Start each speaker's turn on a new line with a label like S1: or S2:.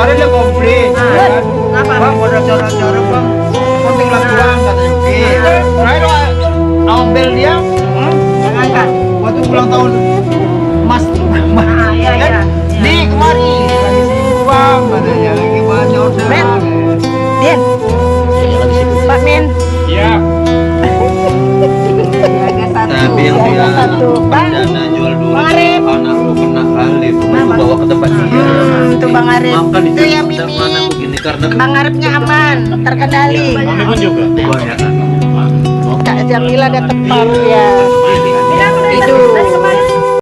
S1: kemarin dia komplain kan.
S2: Apa?
S1: Bang ada cara-cara bang konting lakukan katanya. Terakhir Abel dia
S2: Jangankan.
S1: waktu ulang tahun Mas
S2: Iya iya.
S1: di kemari lagi sibuk bang katanya lagi banyak orderan.
S2: Men. Din. Pak Min.
S3: Iya.
S1: Tapi yang bilang
S2: Bang.
S1: dana jual dulu
S2: Bang Arif.
S1: anak lu kena kali itu
S2: Mama.
S1: bawa ke tempat dia.
S2: Itu Bang Arif.
S1: Makan
S2: Itu yang
S1: udah
S2: Mimi.
S1: mana begini karena
S2: Bang Arifnya aman, terkendali.
S3: Mami pun juga.
S1: banyak.
S2: Kak Jamila ada tepar ya. Itu.